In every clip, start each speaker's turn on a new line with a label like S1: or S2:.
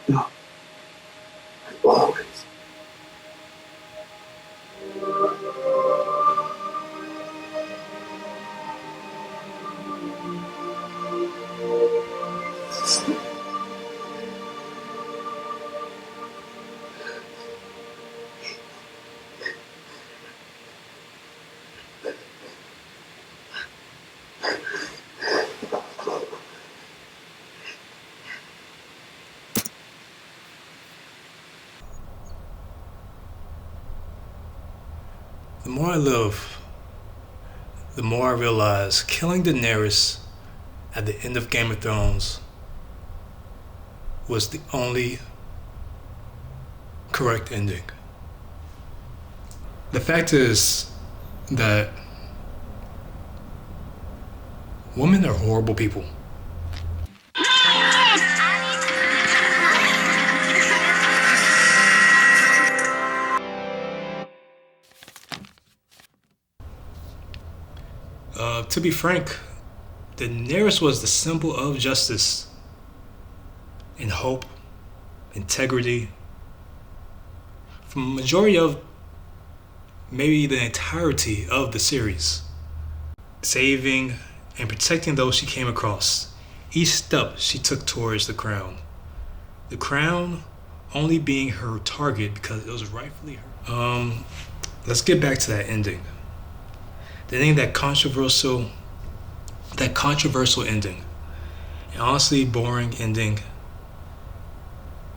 S1: No, always.
S2: The more I live, the more I realize killing Daenerys at the end of Game of Thrones was the only correct ending. The fact is that women are horrible people. To be frank, Daenerys was the symbol of justice and hope, integrity. For the majority of maybe the entirety of the series, saving and protecting those she came across. Each step she took towards the crown. The crown only being her target because it was rightfully her. Let's get back to that ending. The ending, that controversial ending. An honestly boring ending.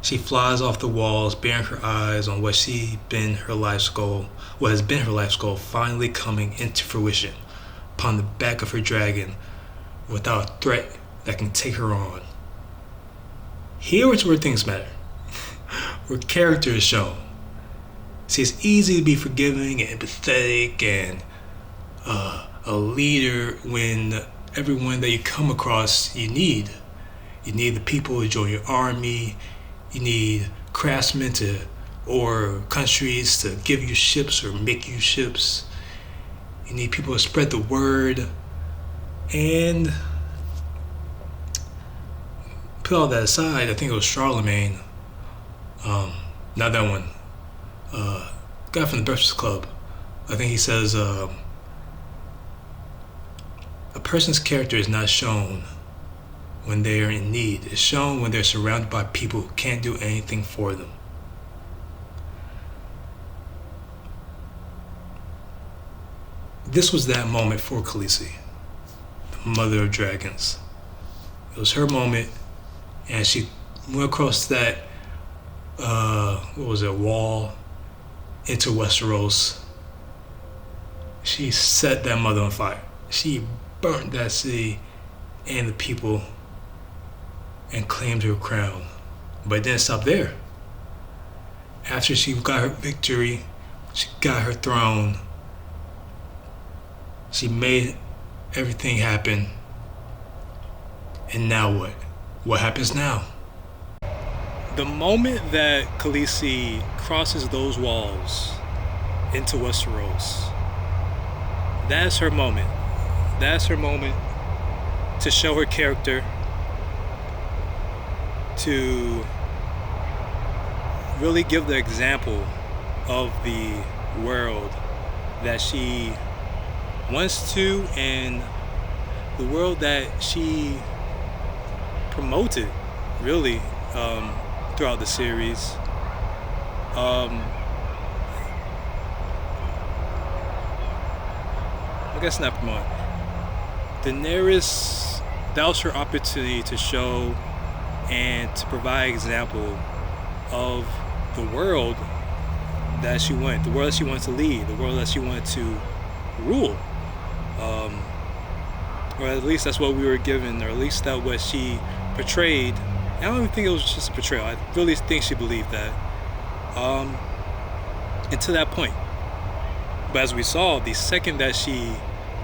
S2: She flies off the walls, bearing her eyes on what has been her life's goal, finally coming into fruition upon the back of her dragon without a threat that can take her on. Here is where things matter, where character is shown. See, it's easy to be forgiving and empathetic and a leader when everyone that you come across you need. You need the people to join your army. You need craftsmen or countries to give you ships or make you ships. You need people to spread the word. And put all that aside, I think it was Charlemagne. Not that one. Guy from the Breakfast Club. I think he says a person's character is not shown when they are in need. It's shown when they're surrounded by people who can't do anything for them. This was that moment for Khaleesi, the mother of dragons. It was her moment, and she went across that, wall into Westeros. She set that mother on fire. She burnt that city and the people and claimed her crown. But it didn't stop there. After she got her victory, she got her throne, she made everything happen. And now what? What happens now? The moment that Khaleesi crosses those walls into Westeros, that's her moment. That's her moment to show her character, to really give the example of the world that she wants to and the world that she promoted really throughout the series. I guess not promote. Daenerys, that was her opportunity to show and to provide example of the world that she wanted, the world that she wanted to lead, the world that she wanted to rule. Or at least that's what we were given, or at least that's what she portrayed. I don't even think it was just a portrayal. I really think she believed that. And to that point. But as we saw, the second that she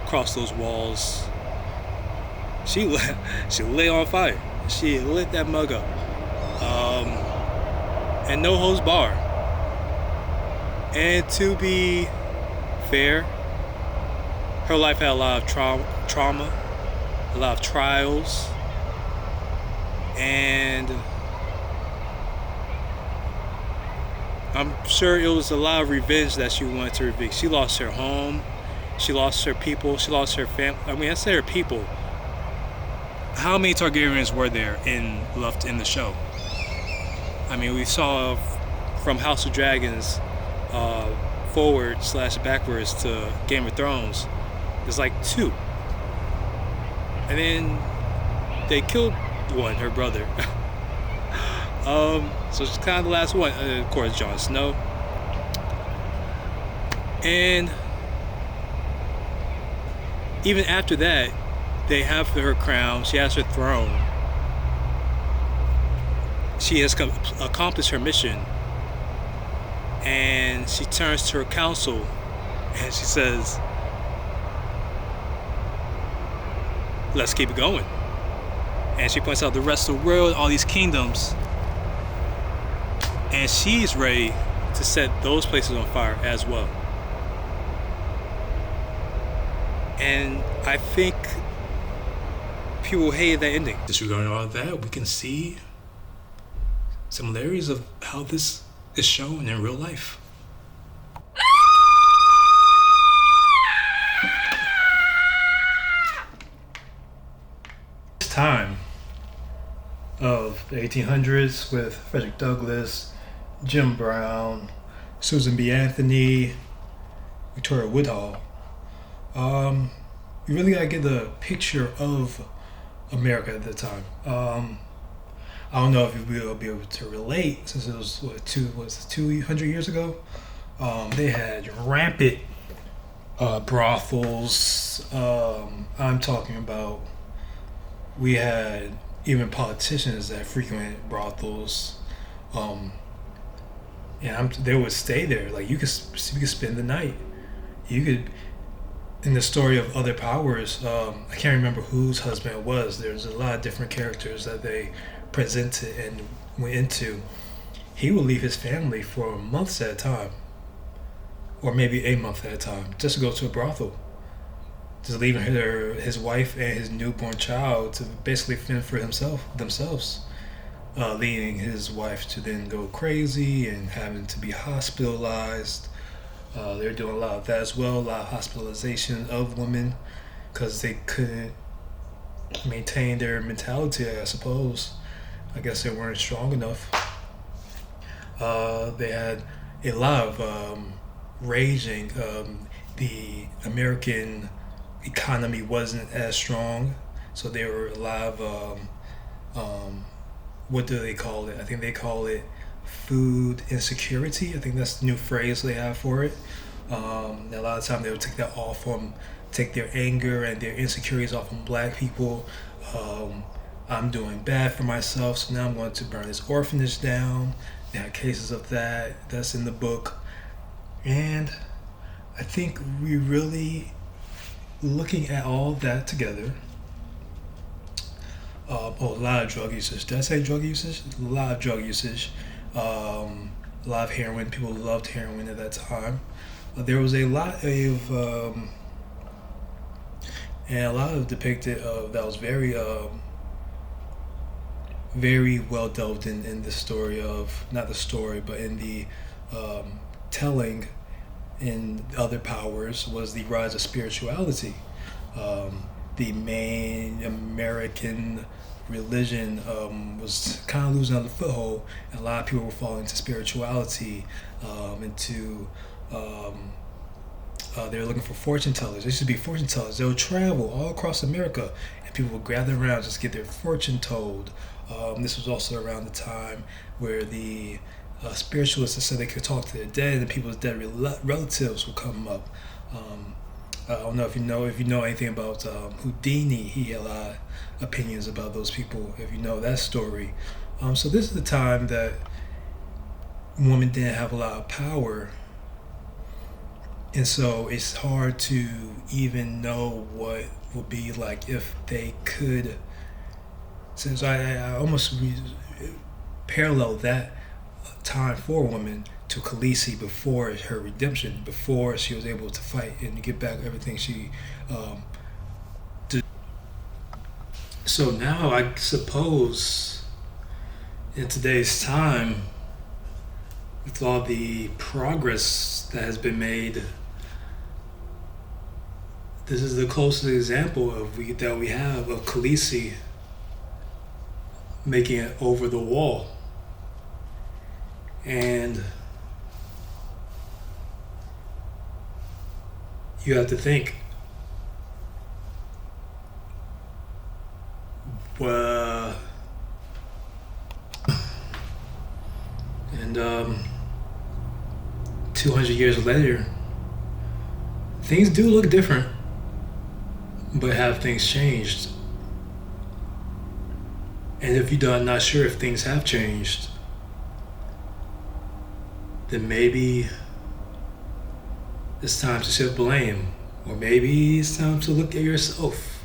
S2: crossed those walls, she lit on fire. She lit that mug up. And no holds bar. And to be fair, her life had a lot of trauma, a lot of trials, and I'm sure it was a lot of revenge that she wanted to evict. She lost her home, she lost her people, she lost her family. I mean, I say her people. How many Targaryens were there left in the show? I mean, we saw from House of Dragons forward slash backwards to Game of Thrones. There's like two, and then they killed one, her brother. So it's kind of the last one. Of course, Jon Snow. And even after that, they have her crown. She has her throne. She has accomplished her mission. And she turns to her council and she says, let's keep it going. And she points out the rest of the world, all these kingdoms. And she's ready to set those places on fire as well. And I think people hated that ending. Disregarding all of that, we can see similarities of how this is shown in real life. This time of the 1800s with Frederick Douglass, Jim Brown, Susan B. Anthony, Victoria Woodhull. You really gotta get the picture of America at the time. I don't know if you'll be able to relate since it was 200 years ago. They had rampant brothels. I'm talking about we had even politicians that frequented brothels. They would stay there. Like you could spend the night. You could. In the story of Other Powers, I can't remember whose husband it was. There's a lot of different characters that they presented and went into. He would leave his family for months at a time, or maybe a month at a time, just to go to a brothel. Just leaving his wife and his newborn child to basically fend for themselves. Leading his wife to then go crazy and having to be hospitalized. They're doing a lot of that as well, a lot of hospitalization of women because they couldn't maintain their mentality, I suppose. I guess they weren't strong enough. They had a lot of raging. The American economy wasn't as strong, so there were a lot of, what do they call it? I think they call it food insecurity. I think that's the new phrase they have for it. A lot of time they would take their anger and their insecurities off on black people. I'm doing bad for myself, so now I'm going to burn this orphanage down. They had cases of that. That's in the book. And I think we really looking at all that together. A lot of drug usage. Did I say drug usage? A lot of drug usage. A lot of heroin. People loved heroin at that time. There was a lot of depicted that was very very well delved in the story of, not the story, but in the telling in Other Powers was the rise of spirituality. The main American religion was kind of losing on the foothold, and a lot of people were falling into spirituality, they were looking for fortune tellers. They used to be fortune tellers. They would travel all across America, and people would gather around just to get their fortune told. This was also around the time where the spiritualists said they could talk to their dead, and people's dead relatives would come up. I don't know if you know anything about Houdini. He had a lot of opinions about those people, if you know that story. So this is the time that women didn't have a lot of power, and so it's hard to even know what would be like if they could. Since I almost parallel that time for women to Khaleesi before her redemption, before she was able to fight and get back everything she did. So now I suppose in today's time, with all the progress that has been made, this is the closest example that we have of Khaleesi making it over the wall. And you have to think, well, and 200 years later, things do look different, but have things changed? And if you're not sure if things have changed, then maybe it's time to shift blame, or maybe it's time to look at yourself.